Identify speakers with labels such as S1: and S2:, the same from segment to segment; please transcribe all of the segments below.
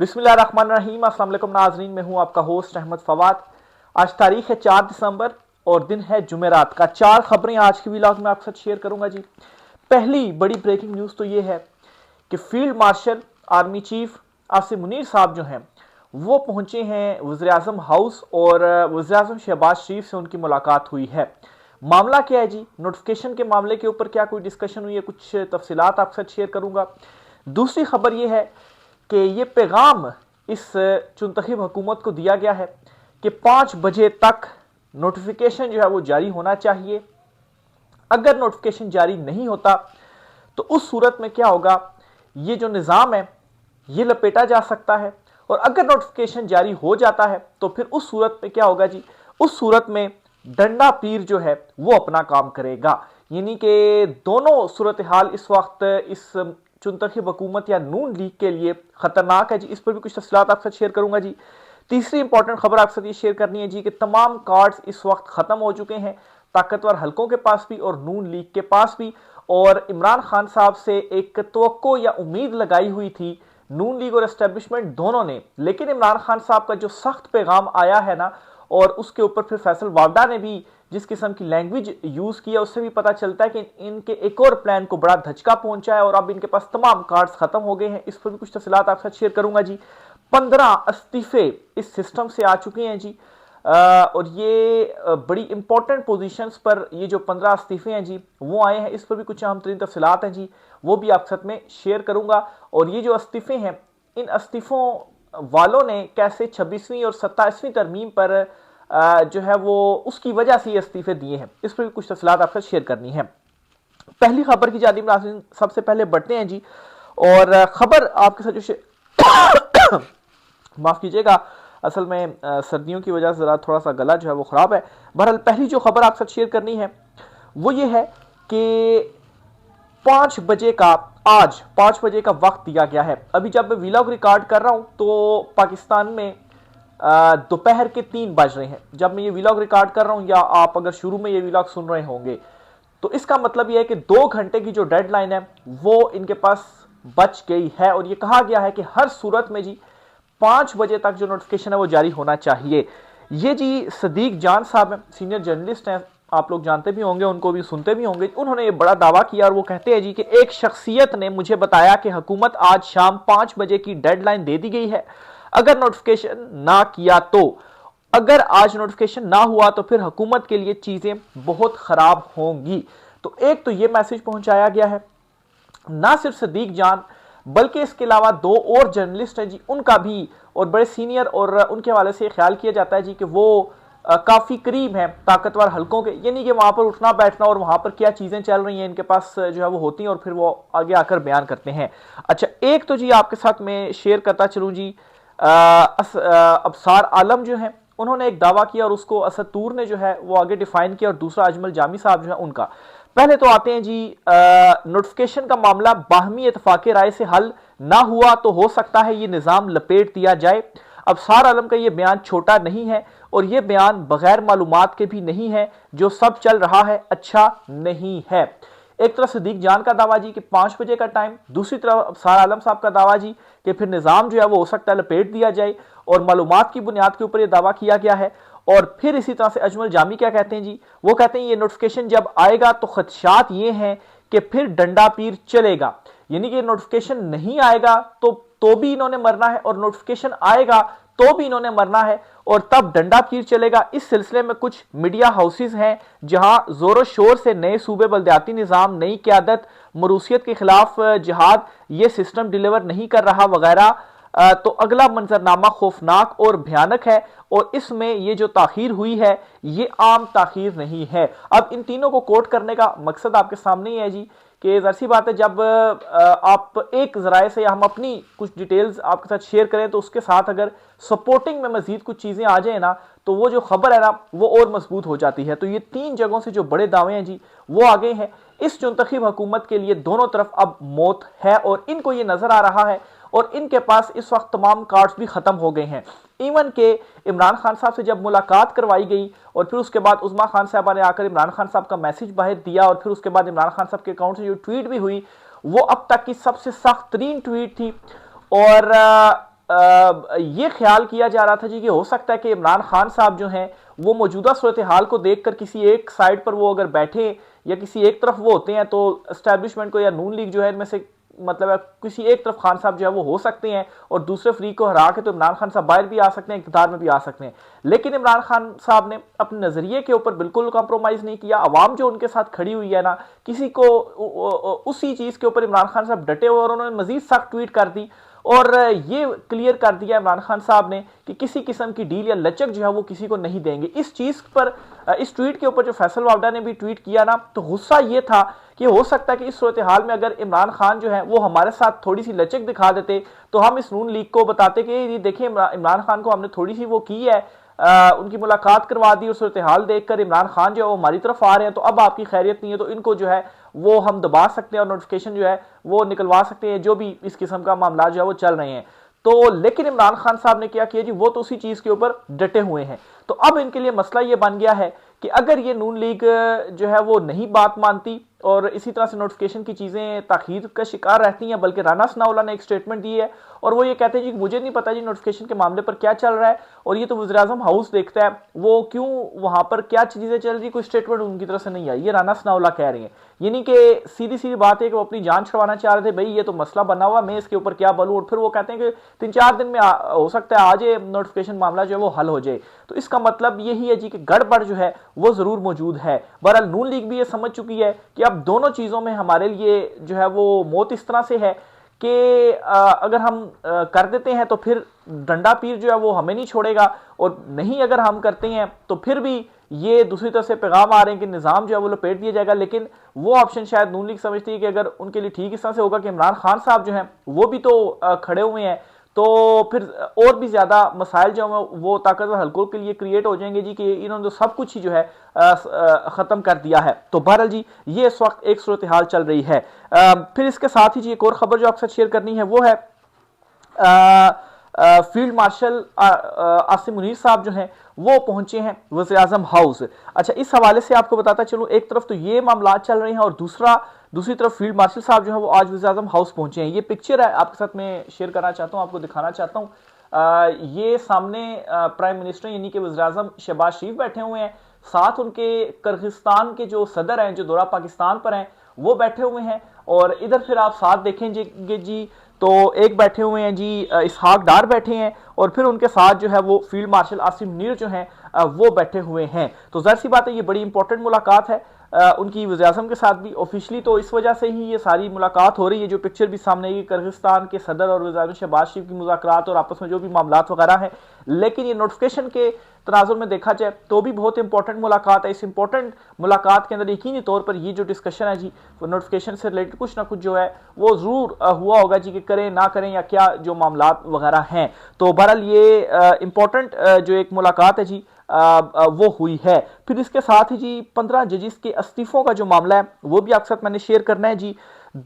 S1: बिस्मिल्लाहिर्रहमानिर्रहीम। अस्सलाम वालेकुम नाज़रीन, मैं हूं आपका होस्ट अहमद फवाद। आज तारीख है 4 दिसंबर और दिन है जुमेरात का। 4 खबरें आज की व्लॉग में आपके साथ शेयर करूंगा जी। पहली बड़ी ब्रेकिंग न्यूज़ तो ये है कि field marshal army chief Asim Munir साहब जो हैं वो पहुंचे हैं वज़ीर आज़म हाउस और वज़ीर आज़म शहबाज शरीफ से उनकी मुलाकात हुई है। मामला क्या है जी, नोटिफिकेशन के मामले के ऊपर क्या कोई डिस्कशन हुई है, कुछ तफसीलात आपके साथ शेयर करूंगा। दूसरी खबर यह है कि ये पैगाम इस चुनतखब हुकूमत को दिया गया है कि 5 बजे तक नोटिफिकेशन जो है वो जारी होना चाहिए। अगर नोटिफिकेशन जारी नहीं होता तो उस सूरत में क्या होगा, ये जो निज़ाम है ये लपेटा जा सकता है। और अगर नोटिफिकेशन जारी हो जाता है तो फिर उस सूरत में क्या होगा जी, उस सूरत में डंडा पीर जो है वो अपना काम करेगा। यानी कि दोनों सूरत हाल इस वक्त इस चुनतखब हुकूमत या नून लीग के लिए खतरनाक है जी। इस पर भी कुछ तफसीलात आपके साथ शेयर करूंगा जी। तीसरी इंपॉर्टेंट खबर आपके साथ ये शेयर करनी है जी कि तमाम कार्ड्स इस वक्त खत्म हो चुके हैं, ताकतवर हलकों के पास भी और नून लीग के पास भी। और इमरान खान साहब से एक तवक्को या उम्मीद लगाई हुई थी नून लीग और एस्टेब्लिशमेंट दोनों ने, लेकिन इमरान खान साहब का जो सख्त पैगाम आया है ना, और उसके ऊपर फिर फैसल वावडा ने भी जिस किस्म की लैंग्वेज यूज किया, उससे भी पता चलता है कि इनके एक और प्लान को बड़ा धचका पहुंचा है और अब इनके पास तमाम कार्ड्स खत्म हो गए हैं। इस पर भी कुछ तफसीलात आपके साथ शेयर करूंगा जी। 15 इस्तीफे इस सिस्टम से आ चुके हैं जी। और ये बड़ी इंपॉर्टेंट पोजीशंस पर ये जो 15 इस्तीफे हैं जी वो आए हैं। इस पर भी कुछ अहम तरीन तफसीलात हैं जी, वो भी आपके साथ में शेयर करूंगा। और ये जो इस्तीफे हैं, इन इस्तीफों वालों ने कैसे 26वीं और 27वीं तरमीम पर जो है वो उसकी वजह से ये इस्तीफे दिए हैं, इस पर भी कुछ तफसीलात आपसे शेयर करनी है। पहली खबर की जानिब नाज़रीन सबसे पहले बढ़ते हैं जी। और खबर आपके साथ जो माफ कीजिएगा, असल में सर्दियों की वजह से ज़रा थोड़ा सा गला जो है वो ख़राब है। बहरहाल पहली जो खबर आपके साथ शेयर करनी है वो ये है कि 5 बजे का आज 5 बजे का वक्त दिया गया है। अभी जब मैं व्लॉग रिकॉर्ड कर रहा हूं तो पाकिस्तान में दोपहर के 3 बज रहे हैं जब मैं ये व्लॉग रिकॉर्ड कर रहा हूं, या आप अगर शुरू में ये व्लॉग सुन रहे होंगे तो इसका मतलब यह है कि 2 घंटे की जो डेडलाइन है वो इनके पास बच गई है। और ये कहा गया है कि हर सूरत में जी 5 बजे तक जो नोटिफिकेशन है वो जारी होना चाहिए। ये जी सदीक जान साहब हैं, सीनियर जर्नलिस्ट हैं, आप लोग जानते भी होंगे, उनको भी सुनते भी होंगे। उन्होंने ये बड़ा दावा किया और वो कहते हैं जी कि एक शख्सियत ने मुझे बताया कि हुकूमत आज शाम 5 बजे की डेडलाइन दे दी गई है, अगर नोटिफिकेशन ना किया तो, अगर आज नोटिफिकेशन ना हुआ तो फिर हुकूमत के लिए चीजें बहुत खराब होंगी। तो एक तो ये मैसेज पहुंचाया गया है। ना सिर्फ सदीक जान बल्कि इसके अलावा 2 और जर्नलिस्ट हैं जी, उनका भी और बड़े सीनियर, और उनके हवाले से ख्याल किया जाता है जी कि वो काफी करीब हैं ताकतवर हलकों के, यानी कि वहां पर उठना बैठना और वहां पर क्या चीजें चल रही हैं इनके पास जो है वो होती हैं और फिर वो आगे आकर बयान करते हैं। अच्छा, एक तो जी आपके साथ मैं शेयर करता चलूं जी, अबसार आलम जो है उन्होंने एक दावा किया और उसको असद तूर ने जो है वो आगे डिफाइन किया, और दूसरा अजमल जामी साहब जो है उनका। पहले तो आते हैं जी, नोटिफिकेशन का मामला बाहमी इत्तफाक़ राय से हल ना हुआ तो हो सकता है ये निज़ाम लपेट दिया जाए। अबसार आलम का ये बयान छोटा नहीं है और ये बयान बगैर मालूमात के भी नहीं है। जो सब चल रहा है अच्छा नहीं है। एक तरफ सदीक जान का दावा जी कि 5 बजे का टाइम, दूसरी तरफ अबसार आलम साहब का दावा जी कि फिर निज़ाम जो है वो हो सकता है लपेट दिया जाए, और मालूमात की बुनियाद के ऊपर ये दावा किया गया है। और फिर इसी तरह से अजमल जामी क्या कहते हैं जी, वो कहते हैं ये नोटिफिकेशन जब आएगा तो खदशात ये हैं कि फिर डंडा पीर चलेगा। यानी कि नोटिफिकेशन नहीं आएगा तो भी इन्होंने मरना है, और नोटिफिकेशन आएगा तो भी इन्होंने मरना है, और तब डंडा पीर चलेगा। इस सिलसिले में कुछ मीडिया हाउसेज हैं जहां जोरों शोर से नए सूबे, बल्दियाती निज़ाम, नई क्यादत, मरूसियत के खिलाफ जिहाद, ये सिस्टम डिलीवर नहीं कर रहा वगैरह। तो अगला मंजरनामा खौफनाक और भयानक है, और इसमें ये जो ताखीर हुई है ये आम ताखीर नहीं है। अब इन तीनों को कोट करने का मकसद आपके सामने ही है जी कि ज़ाहिर सी बात है, जब आप एक ज़राए से, या हम अपनी कुछ डिटेल्स आपके साथ शेयर करें तो उसके साथ अगर सपोर्टिंग में मजीद कुछ चीज़ें आ जाए ना, तो वो जो खबर है ना वो और मजबूत हो जाती है। तो ये 3 जगहों से जो बड़े दावे हैं जी वो आ गए हैं। इस चुनतखब हुकूमत के लिए दोनों तरफ अब मौत है, और इनको ये नजर आ रहा है, और इनके पास इस वक्त तमाम कार्ड्स भी खत्म हो गए हैं। इवन के इमरान खान साहब से जब मुलाकात करवाई गई और फिर उसके बाद उस्मा खान साहबा ने आकर इमरान खान साहब का मैसेज बाहर दिया, और फिर उसके बाद इमरान खान साहब के अकाउंट से जो ट्वीट भी हुई वो अब तक की सबसे सख्त तरीन ट्वीट थी। और ये ख्याल किया जा रहा था जी कि हो सकता है कि इमरान खान साहब जो हैं वो मौजूदा सूरत हाल को देखकर किसी एक साइड पर वो अगर बैठे या किसी एक तरफ वो होते हैं तो एस्टैब्लिशमेंट को या नून लीग जो है इनमें से मतलब किसी एक तरफ खान साहब जो है वो हो सकते हैं और दूसरे फ्रीक को हरा के तो इमरान खान साहब बाहर भी आ सकते हैं, इक़्तिदार में भी आ सकते हैं। लेकिन इमरान खान साहब ने अपने नजरिए के ऊपर बिल्कुल कॉम्प्रोमाइज नहीं किया। अवाम जो उनके साथ खड़ी हुई है ना, किसी को उसी चीज के ऊपर इमरान खान साहब डटे हुए और उन्होंने मजीद सख्त ट्वीट कर दी और ये क्लियर कर दिया इमरान खान साहब ने कि किसी किस्म की डील या लचक जो है वो किसी को नहीं देंगे। इस चीज पर, इस ट्वीट के ऊपर जो फैसल वावडा ने भी ट्वीट किया ना, तो गुस्सा ये था कि हो सकता है कि इस सूरत हाल में अगर इमरान खान जो है वो हमारे साथ थोड़ी सी लचक दिखा देते तो हम इस नून लीग को बताते कि ये देखिए इमरान खान को हमने थोड़ी सी वो की है, उनकी मुलाकात करवा दी और सूरत हाल देखकर इमरान खान जो है वो हमारी तरफ आ रहे हैं, तो अब आपकी खैरियत नहीं है तो इनको जो है वो हम दबा सकते हैं और नोटिफिकेशन जो है वो निकलवा सकते हैं, जो भी इस किस्म का मामला जो है वो चल रहे हैं। तो लेकिन इमरान खान साहब ने क्या किया जी, वो तो उसी चीज के ऊपर डटे हुए हैं। तो अब इनके लिए मसला ये बन गया है कि अगर ये नून लीग जो है वो नहीं बात मानती और इसी तरह से नोटिफिकेशन की चीजें ताखीर का शिकार रहती हैं, बल्कि राना सनाउल्लाह ने एक स्टेटमेंट दी है और वो ये कहते हैं जी मुझे नहीं पता जी नोटिफिकेशन के मामले पर क्या चल रहा है और ये तो वज़ीर-ए-आज़म हाउस देखता है, वो क्यों वहां पर क्या चीजें चल रही, कोई स्टेटमेंट उनकी तरफ से नहीं आई। ये राना सनाउल्लाह कह रही है, ये नहीं कि सीधी सीधी बात है कि वो अपनी जान छुड़वाना चाह रहे थे, भाई ये तो मसला बना हुआ, मैं इसके ऊपर क्या बोलूं, और फिर वो कहते हैं कि 3-4 दिन में हो सकता है आज ये नोटिफिकेशन मामला जो है वो हल हो जाए। तो इसका मतलब यही है जी कि गड़बड़ जो है वो जरूर मौजूद है। बहरहाल नून लीग भी ये समझ चुकी है कि अब दोनों चीजों में हमारे लिए जो है वो मौत इस तरह से है कि अगर हम कर देते हैं तो फिर डंडा पीर जो है वो हमें नहीं छोड़ेगा, और नहीं अगर हम करते हैं तो फिर भी ये दूसरी तरफ से पैगाम आ रहे हैं कि निज़ाम जो है वो लपेट दिया जाएगा। लेकिन वो ऑप्शन शायद नून लीग समझती है कि अगर उनके लिए ठीक इस तरह से होगा कि इमरान खान साहब जो हैं वो भी तो खड़े हुए हैं, तो फिर और भी ज्यादा मसाइल जो है वो ताकतवर हलकों के लिए क्रिएट हो जाएंगे जी कि इन्होंने तो सब कुछ ही जो है खत्म कर दिया है। तो बहरहाल जी ये इस वक्त एक सूरत हाल चल रही है। फिर इसके साथ ही जी एक और खबर जो आपके साथ शेयर करनी है वो है फील्ड मार्शल आसिम मुनीर साहब जो हैं वो पहुंचे हैं वज़ीर-ए-आज़म हाउस। अच्छा, इस हवाले से आपको बताता चलूं, एक तरफ तो ये मामला चल रहे हैं और दूसरी तरफ फील्ड मार्शल साहब जो है वो आज वज़ीर-ए-आज़म हाउस पहुंचे हैं। ये पिक्चर है आपके साथ मैं शेयर करना चाहता हूं, आपको दिखाना चाहता हूं। ये सामने प्राइम मिनिस्टर यानी कि वज़ीर-ए-आज़म शहबाज शरीफ बैठे हुए हैं, साथ उनके किर्गिस्तान के जो सदर हैं जो दौरा पाकिस्तान पर हैं वो बैठे हुए हैं, और इधर फिर आप साथ देखेंगे जी तो एक बैठे हुए हैं जी इसहाक डार बैठे हैं, और फिर उनके साथ जो है वो फील्ड मार्शल आसिम मुनीर जो हैं वो बैठे हुए हैं। तो जाहिर सी बात है ये बड़ी इंपॉर्टेंट मुलाकात है उनकी वज़ीर-ए-आज़म के साथ भी ऑफिशियली, तो इस वजह से ही ये सारी मुलाकात हो रही है। जो पिक्चर भी सामने आई किर्गिस्तान के सदर और वज़ीर-ए-आज़म शहबाज शरीफ की मुज़ाकरात और आपस में जो भी मामलात वगैरह हैं, लेकिन ये नोटिफिकेशन के तनाजुर में देखा जाए तो भी बहुत इंपॉर्टेंट मुलाकात है। इस इंपॉर्टेंट मुलाकात के अंदर यकीनी तौर पर ये जो डिस्कशन है जी वो नोटिफिकेशन से रिलेटेड कुछ ना कुछ जो है वो जरूर हुआ होगा जी कि करें ना करें या क्या जो मामलात वगैरह हैं। तो बहरहाल ये इंपॉर्टेंट जो एक मुलाकात है जी वो हुई है। फिर इसके साथ ही जी 15 जजिस के इस्तीफों का जो मामला है वो भी आपके साथ मैंने शेयर करना है जी।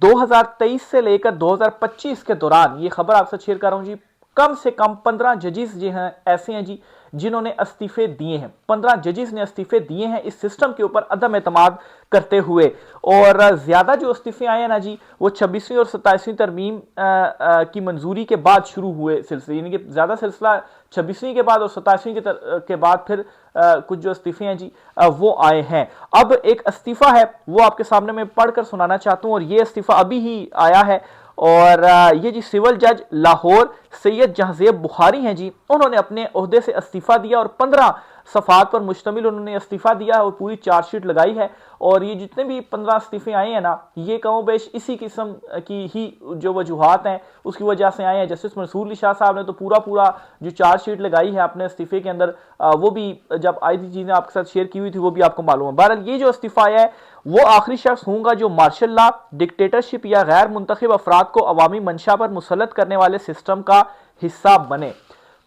S1: 2023 से लेकर 2025 के दौरान ये खबर आपसे शेयर कर रहा हूं जी, कम से कम 15 जजिस जो हैं ऐसे हैं जी जिन्होंने इस्तीफे दिए हैं। 15 जजिस ने इस्तीफे दिए हैं इस सिस्टम के ऊपर अदम एतमाद करते हुए, और ज्यादा जो इस्तीफे आए हैं ना जी वो 26वीं और 27वीं तरमीम की मंजूरी के बाद शुरू हुए सिलसिले, यानी कि ज्यादा सिलसिला 26वीं के बाद और 27वीं के बाद फिर कुछ जो इस्तीफे हैं जी वो आए हैं। अब एक इस्तीफा है वो आपके सामने मैं पढ़कर सुनाना चाहता हूं, और ये इस्तीफा अभी ही आया है, और ये जी सिविल जज लाहौर सैयद जहाजेब बुखारी हैं जी, उन्होंने अपने ओहदे से इस्तीफा दिया और 15 सफात पर मुश्तमिल उन्होंने इस्तीफा दिया है और पूरी चार्जशीट लगाई है। और ये जितने भी 15 इस्तीफे आए हैं ना ये कमो बेश इसी किस्म की ही जो वजूहात हैं उसकी वजह से आए हैं। जस्टिस मंसूर अली शाह साहब ने तो पूरा जो चार्जशीट लगाई है अपने इस्तीफे के अंदर, वो भी जब आई थी चीजें आपके साथ शेयर की हुई थी वो भी आपको मालूम है। बहरहाल ये जो इस्तीफा आया है वो आखिरी शख्स होगा जो मार्शल लॉ, डिक्टेटरशिप या गैर मुंतखब अफराद को अवामी मंशा पर मुसल्लत करने वाले सिस्टम का हिस्सा बने।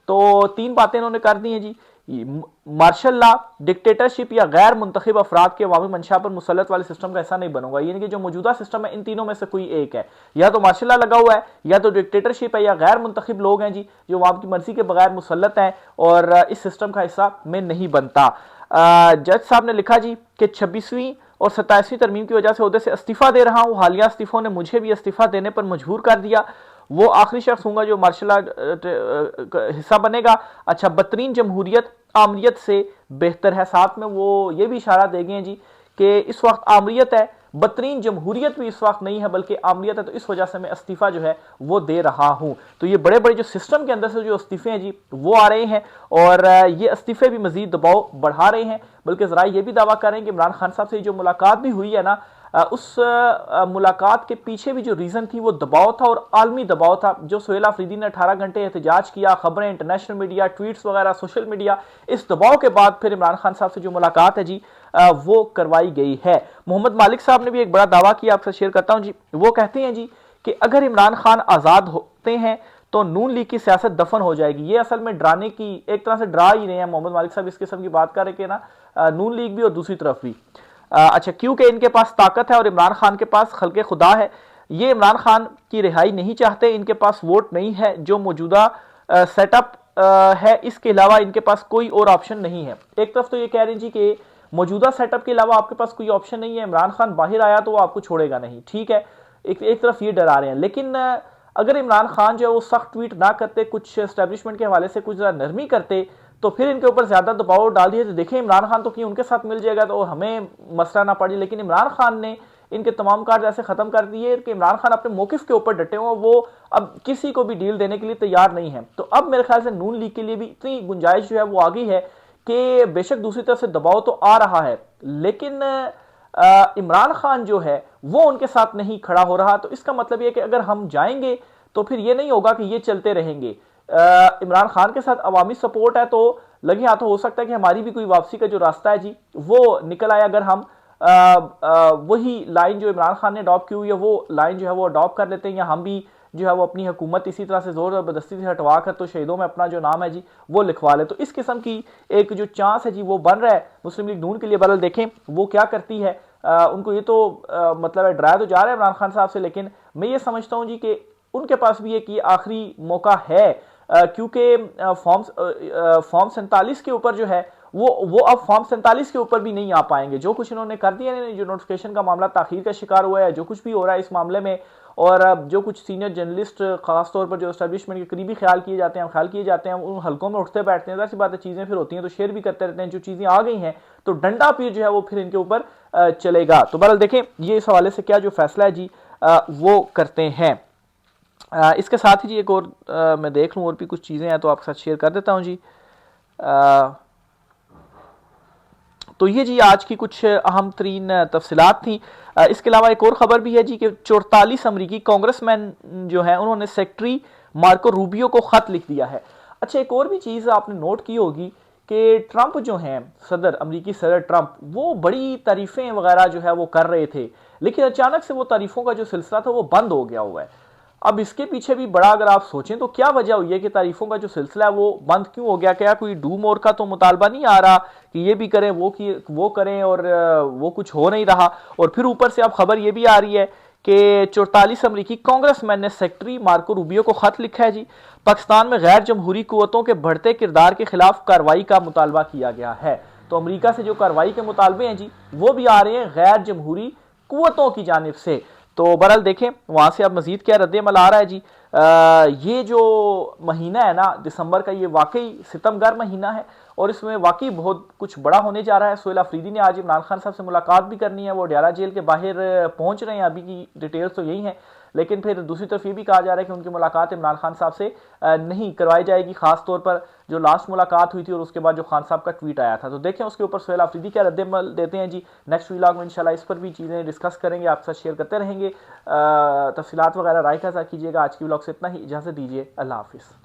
S1: तो 3 बातें इन्होंने कर दी हैं जी, मार्शल लॉ, डिक्टेटरशिप या गैर मुंतखब अफराद के अवामी मंशा पर मुसल्लत वाले सिस्टम का हिस्सा नहीं बनूंगा। यानी कि जो मौजूदा सिस्टम है इन तीनों में से कोई एक है, या तो मार्शल लॉ लगा हुआ है, या तो डिक्टेटरशिप है, या गैर मुंतखब लोग हैं जी जो अवाम की मर्जी के बगैर मुसल्लत हैं और इस सिस्टम का हिस्सा में नहीं बनता। जज साहब ने लिखा जी कि 26वीं और 27वीं तरमीम की वजह से ओहदे से इस्तीफा दे रहा हूं, हालिया इस्तीफों ने मुझे भी इस्तीफा देने पर मजबूर कर दिया वो आखिरी शख्स होगा जो मार्शल आर्ट हिस्सा बनेगा। अच्छा, बदतरीन जमहूरियत आमरीत से बेहतर है। साथ में वो ये भी इशारा दे गए जी कि इस वक्त आमरीत है, बदतरीन जमहूरियत भी इस वक्त नहीं है बल्कि आमरीत है, तो इस वजह से मैं इस्तीफा जो है वो दे रहा हूं। तो ये बड़े बड़े जो सिस्टम के अंदर से जो इस्तीफे हैं जी वो आ रहे हैं और ये इस्तीफे भी मजीद दबाव बढ़ा रहे हैं। बल्कि जरा ये भी दावा करें कि इमरान खान साहब से जो मुलाकात भी हुई है ना, उस मुलाकात के पीछे भी जो रीजन थी वो दबाव था और आलमी दबाव था। जो सुहेल अफरीदी ने 18 घंटे एहतजाज किया, खबरें, इंटरनेशनल मीडिया, ट्वीट्स वगैरह, सोशल मीडिया, इस दबाव के बाद फिर इमरान खान साहब से जो मुलाकात है जी वो करवाई गई है। मोहम्मद मालिक साहब ने भी एक बड़ा दावा किया, आपसे शेयर करता हूं जी। वो कहते हैं जी कि अगर इमरान खान आजाद होते हैं तो नून लीग की सियासत दफन हो जाएगी। ये असल में डराने की, एक तरह से डरा ही रहे हैं मोहम्मद मालिक साहब इस किस्म की बात कर रहे हैं ना, नून लीग भी और दूसरी तरफ भी। अच्छा, क्योंकि इनके पास ताकत है और इमरान खान के पास खल्के खुदा है। ये इमरान खान की रिहाई नहीं चाहते, इनके पास वोट नहीं है जो मौजूदा सेटअप है, इसके अलावा इनके पास कोई और ऑप्शन नहीं है। एक तरफ तो ये कह रहे हैं जी कि मौजूदा सेटअप के अलावा आपके पास कोई ऑप्शन नहीं है, इमरान खान बाहर आया तो वो आपको छोड़ेगा नहीं, ठीक है। एक तरफ ये डरा रहे हैं, लेकिन अगर इमरान खान जो है वो सख्त ट्वीट ना करते, कुछ एस्टेब्लिशमेंट के हवाले से कुछ जरा नरमी करते, तो फिर इनके ऊपर ज्यादा दबाव डाल दिए तो देखें इमरान खान तो कि उनके साथ मिल जाएगा तो हमें मसला ना पड़े। लेकिन इमरान खान ने इनके तमाम कार्ड ऐसे खत्म कर दिए कि इमरान खान अपने मौकिफ के ऊपर डटे हुए, वो अब किसी को भी डील देने के लिए तैयार नहीं है। तो अब मेरे ख्याल से नून लीग के लिए भी इतनी गुंजाइश जो है वो आ गई है कि बेशक दूसरी तरफ से दबाव तो आ रहा है, लेकिन इमरान खान जो है वो उनके साथ नहीं खड़ा हो रहा। तो इसका मतलब यह कि अगर हम जाएंगे तो फिर ये नहीं होगा कि ये चलते रहेंगे। इमरान खान के साथ अवामी सपोर्ट है तो लगे हाथों हो सकता है कि हमारी भी कोई वापसी का जो रास्ता है जी वो निकल आए। अगर हम वही लाइन जो इमरान खान ने अडॉप्ट की हुई है वो लाइन जो है वो अडॉप्ट कर लेते हैं, या हम भी जो है वो अपनी हुकूमत इसी तरह से जोर जबरदस्ती से हटवा कर तो शहीदों में अपना जो नाम है जी वो लिखवा ले, तो इस किस्म की एक जो चांस है जी वो बन रहा है मुस्लिम लीग नून के लिए। बहरहाल देखें वो क्या करती है। उनको ये तो मतलब डराया तो जा रहा है इमरान खान साहब से, लेकिन मैं ये समझता हूँ जी कि उनके पास भी एक ये आखिरी मौका है, क्योंकि फॉर्म 47 के ऊपर जो है वो अब फॉर्म 47 के ऊपर भी नहीं आ पाएंगे। जो कुछ इन्होंने कर दिया है, जो नोटिफिकेशन का मामला ताखीर का शिकार हुआ है, जो कुछ भी हो रहा है इस मामले में, और अब जो कुछ सीनियर जर्नलिस्ट खासतौर पर जो एस्टेब्लिशमेंट के करीबी ख्याल किए जाते हैं उन हलकों में उठते बैठते हैं, ऐसी बातें चीज़ें फिर होती हैं तो शेयर भी करते रहते हैं। जो चीज़ें आ गई हैं तो डंडा पीर जो है वो फिर इनके ऊपर चलेगा। तो बहरहाल देखें ये इस हवाले से क्या जो फैसला है जी वो करते हैं। इसके साथ ही जी एक और मैं देख लूँ और भी कुछ चीज़ें हैं तो आपके साथ शेयर कर देता हूँ जी। तो ये जी आज की कुछ अहम तरीन तफसीलात थी। इसके अलावा एक और ख़बर भी है जी कि 44 अमरीकी कांग्रेसमैन जो है उन्होंने सेक्रेटरी मार्को रूबियो को ख़त लिख दिया है। अच्छा, एक और भी चीज़ आपने नोट की होगी कि ट्रंप जो हैं सदर, अमरीकी सदर ट्रंप, वो बड़ी तारीफ़ें वगैरह जो है वो कर रहे थे, लेकिन अचानक से वो तारीफ़ों का जो सिलसिला था वो बंद हो गया हुआ है। अब इसके पीछे भी बड़ा अगर आप सोचें तो क्या वजह हुई है कि तारीफों का जो सिलसिला है वो बंद क्यों हो गया? क्या कोई डूम और का तो मुतालबा नहीं आ रहा कि ये भी करें वो करें और वो कुछ हो नहीं रहा? और फिर ऊपर से अब खबर ये भी आ रही है कि 44 अमरीकी कांग्रेसमैन ने सेक्रेटरी मार्को रूबियो को खत लिखा है जी। पाकिस्तान में गैर जमहूरी कुव्वतों के बढ़ते किरदार के खिलाफ कार्रवाई का मुतालबा किया गया है। तो अमरीका से जो कार्रवाई के मुतालबे हैं जी वो भी आ रहे हैं गैर जमहूरी कुव्वतों की जानिब से। तो बहरहाल देखें वहां से अब मजीद क्या रद्द-ए-अमल आ रहा है जी। ये जो महीना है ना दिसंबर का, ये वाकई सितमगर महीना है और इसमें वाकई बहुत कुछ बड़ा होने जा रहा है। सुहेल अफरीदी ने आज इमरान खान साहब से मुलाकात भी करनी है, वो अडयाला जेल के बाहर पहुंच रहे हैं, अभी की डिटेल्स तो यही हैं। लेकिन फिर दूसरी तरफ ये भी कहा जा रहा है कि उनकी मुलाकात इमरान खान साहब से नहीं करवाई जाएगी, खास तौर पर जो लास्ट मुलाकात हुई थी और उसके बाद जो खान साहब का ट्वीट आया था। तो देखें उसके ऊपर सुहेल अफरीदी क्या रद्द-ए-अमल देते हैं जी। नेक्स्ट व्लॉग में इंशाल्लाह इस पर भी चीज़ें डिस्कस करेंगे, आपके साथ शेयर करते रहेंगे। तफसीलात वगैरह राय का कीजिएगा। आज की व्लॉग से इतना ही, इजाज़त दीजिए, अल्लाह हाफिज़।